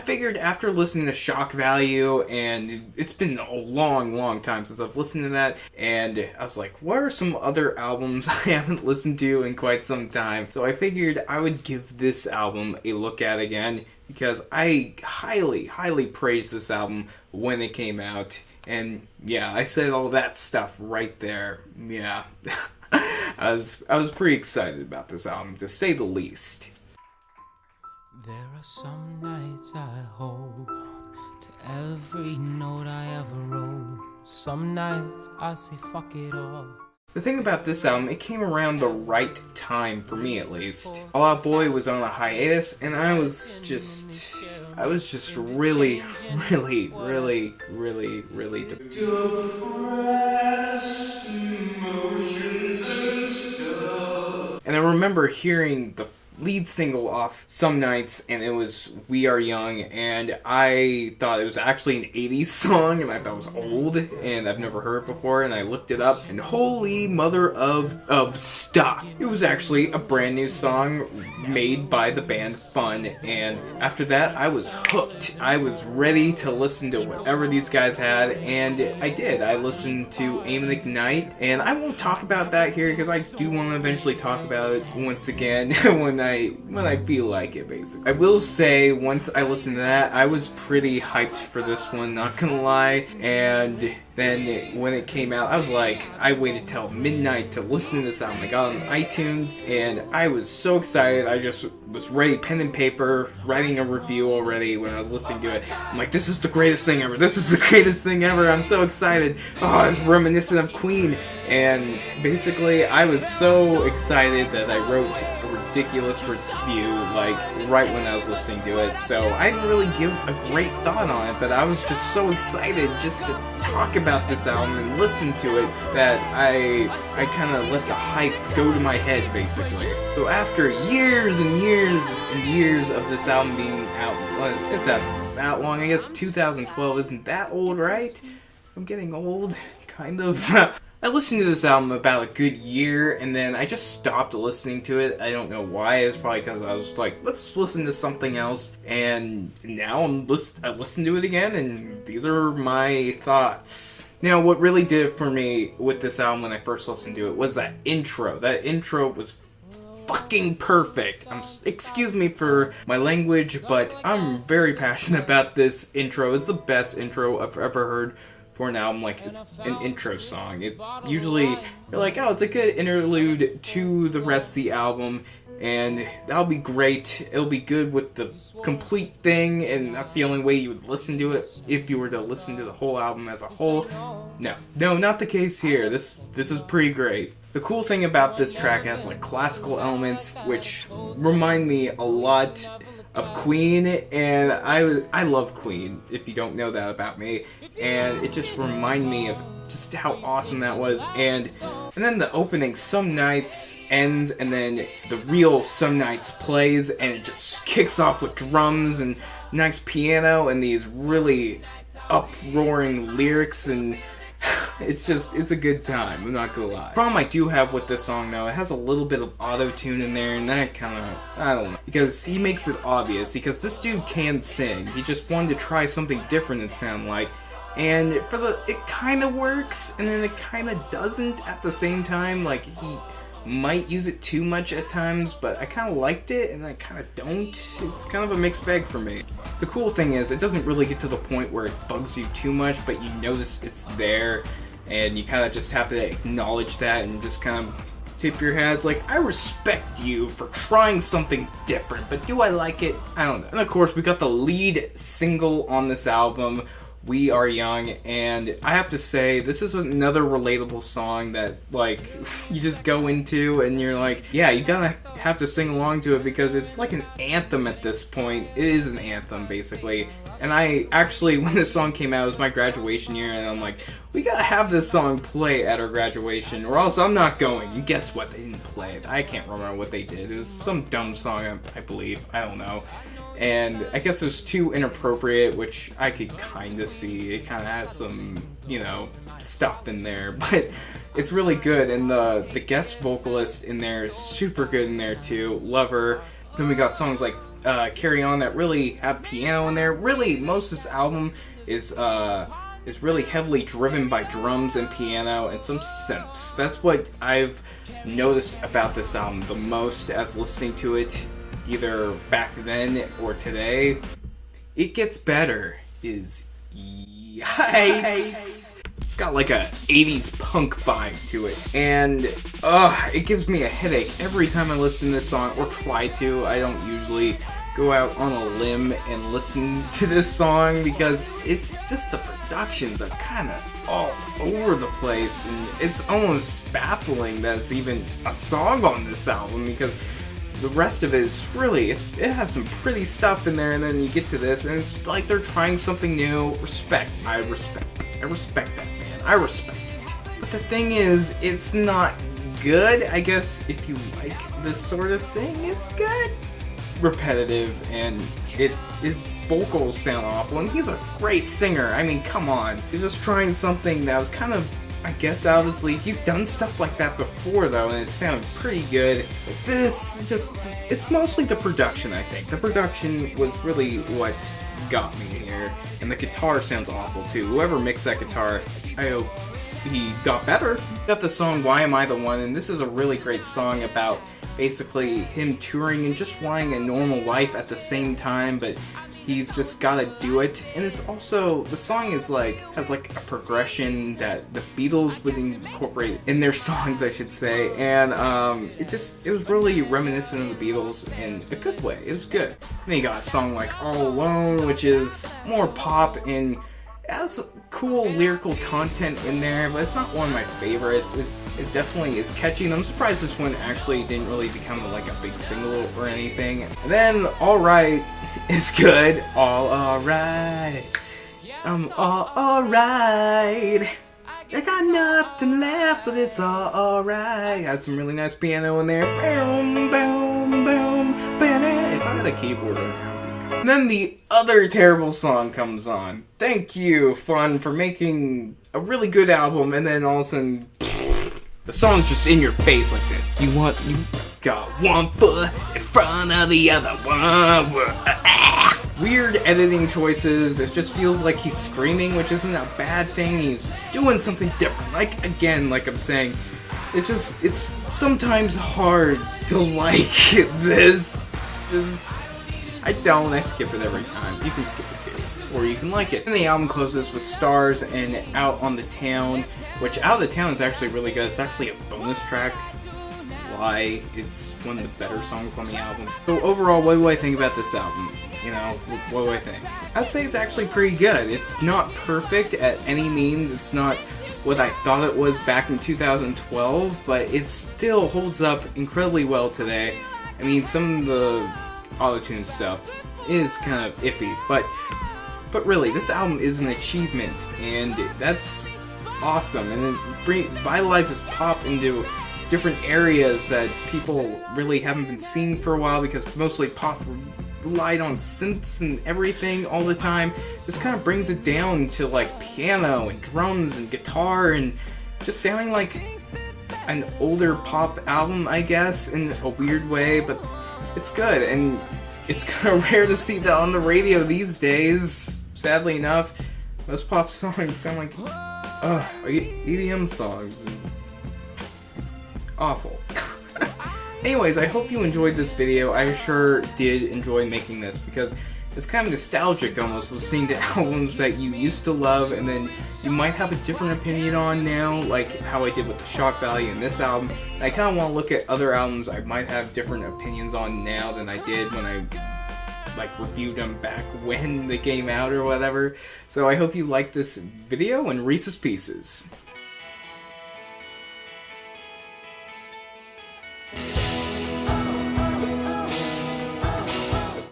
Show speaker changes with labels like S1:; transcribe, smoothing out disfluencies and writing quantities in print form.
S1: figured after listening to Shock Value, and it's been a long time since I've listened to that, and I was like, what are some other albums I haven't listened to in quite some time? So I figured I would give this album a look at again, because I highly praised this album when it came out. And yeah, I said all that stuff right there. Yeah. I was pretty excited about this album, to say the least.
S2: There are some nights I hold on to every note I ever wrote. Some nights I say fuck it all.
S1: The thing about this album, it came around the right time, for me at least. Fall Out Boy was on a hiatus, and I was just really depressed. Emotions and stuff. And I remember hearing the lead single off Some Nights, and it was We Are Young, and I thought it was actually an 80s song, and I thought it was old, and I've never heard it before, and I looked it up, and holy mother of stuff. It was actually a brand new song made by the band Fun, and after that, I was hooked. I was ready to listen to whatever these guys had, and I did. I listened to Aim and Ignite, and I won't talk about that here, because I do want to eventually talk about it once again when I feel like it, basically. I will say, once I listened to that, I was pretty hyped for this one, not gonna lie, and then when it came out, I was like, I waited till midnight to listen to this album. I got it on iTunes, and I was so excited. I just was ready, pen and paper, writing a review already when I was listening to it. I'm like, this is the greatest thing ever. This is the greatest thing ever. I'm so excited. Oh, it's reminiscent of Queen. And basically, I was so excited that I wrote a ridiculous review, like, right when I was listening to it. So I didn't really give a great thought on it, but I was just so excited just to talk about this album and listen to it that I kind of let the hype go to my head, basically. So after years and years of this album being out, well, it's not that long, I guess 2012 isn't that old, right? I'm getting old, kind of. I listened to this album about a good year, and then I just stopped listening to it. I don't know why. It's probably because I was like, let's listen to something else. And now I listened to it again, and these are my thoughts. Now, what really did it for me with this album when I first listened to it was that intro. That intro was fucking perfect. Excuse me for my language, but I'm very passionate about this intro. It's the best intro I've ever heard for an album. Like, it's an intro song. It usually, you're like, oh, it's a good interlude to the rest of the album, and that'll be great. It'll be good with the complete thing, and that's the only way you would listen to it if you were to listen to the whole album as a whole. No, not the case here. This is pretty great. The cool thing about this track has like classical elements, which remind me a lot of Queen, and I love Queen, if you don't know that about me, and it just reminded me of just how awesome that was. And then the opening Some Nights ends, and then the real Some Nights plays, and it just kicks off with drums and nice piano and these really uproaring lyrics, and it's a good time, I'm not gonna lie. The problem I do have with this song, though, it has a little bit of auto-tune in there, and that kind of, I don't know, because he makes it obvious, because this dude can sing. He just wanted to try something different, it sounded like, and it kind of works, and then it kind of doesn't at the same time. Like, he might use it too much at times, but I kind of liked it, and I kind of don't. It's kind of a mixed bag for me. The cool thing is, it doesn't really get to the point where it bugs you too much, but you notice it's there, and you kind of just have to acknowledge that and just kind of tip your heads like, I respect you for trying something different, but do I like it? I don't know. And of course, we got the lead single on this album, We Are Young, and I have to say, this is another relatable song that, like, you just go into and you're like, yeah, you gotta have to sing along to it, because it's like an anthem at this point. It is an anthem, basically. And I actually, when this song came out, it was my graduation year, and I'm like, we gotta have this song play at our graduation, or else I'm not going. And guess what? They didn't play it. I can't remember what they did. It was some dumb song, I believe. I don't know. And I guess it was too inappropriate, which I could kind of see. It kind of has some, stuff in there, but it's really good. And the guest vocalist in there is super good in there too. Love her. Then we got songs like Carry On that really have piano in there. Really, most of this album is really heavily driven by drums and piano and some synths. That's what I've noticed about this album the most as listening to it, either back then or today. It Gets Better is yikes. It's got like a 80s punk vibe to it, and it gives me a headache every time I listen to this song, or try to. I don't usually go out on a limb and listen to this song because it's just the productions are kind of all over the place, and it's almost baffling that it's even a song on this album, because the rest of it is really, it has some pretty stuff in there, and then you get to this and it's like they're trying something new. I respect that, man. I respect it. But the thing is, it's not good. I guess if you like this sort of thing, it's good. Repetitive, and his vocals sound awful, and he's a great singer. I mean, come on. He's just trying something that was kind of, I guess, out of his league. He's done stuff like that before, though, and it sounded pretty good. But this, it's mostly the production, I think. The production was really what got me here, and the guitar sounds awful, too. Whoever mixed that guitar, I hope he got better. Got the song Why Am I the One, and this is a really great song about basically him touring and just wanting a normal life at the same time, but he's just gotta do it. And it's also, the song is has a progression that the Beatles would incorporate in their songs, I should say, and it was really reminiscent of the Beatles in a good way. It was good. And then you got a song like All Alone, which is more pop and has cool lyrical content in there, but it's not one of my favorites. It definitely is catchy, and I'm surprised this one actually didn't really become a big single or anything. And then Alright is good. Alright. I'm alright. I got nothing left, but it's alright. Has some really nice piano in there. Boom, boom, boom, boom. If I had a keyboard right now. And then the other terrible song comes on. Thank you, Fun, for making a really good album, and then all of a sudden, the song's just in your face like this. You got one foot in front of the other one. Weird editing choices. It just feels like he's screaming, which isn't a bad thing. He's doing something different. Like I'm saying, it's sometimes hard to like this. I skip it every time. You can skip it too, or you can like it. And the album closes with Stars and Out on the Town, which Out on the Town is actually really good. It's actually a bonus track. Why? It's one of the better songs on the album. So overall, what do I think about this album? What do I think? I'd say it's actually pretty good. It's not perfect at any means. It's not what I thought it was back in 2012, but it still holds up incredibly well today. I mean, some of the autotune stuff is kind of iffy, but really, this album is an achievement, and that's awesome, and it vitalizes pop into different areas that people really haven't been seeing for a while, because mostly pop relied on synths and everything all the time. This kind of brings it down to piano and drums and guitar, and just sounding like an older pop album, I guess, in a weird way, but it's good, and it's kind of rare to see that on the radio these days. Sadly enough, most pop songs sound like EDM songs. It's awful. Anyways, I hope you enjoyed this video. I sure did enjoy making this, because it's kind of nostalgic almost, listening to albums that you used to love and then you might have a different opinion on now, like how I did with the shock value in this album. And I kind of want to look at other albums I might have different opinions on now than I did when I reviewed them back when they came out or whatever. So I hope you liked this video, and Reese's Pieces.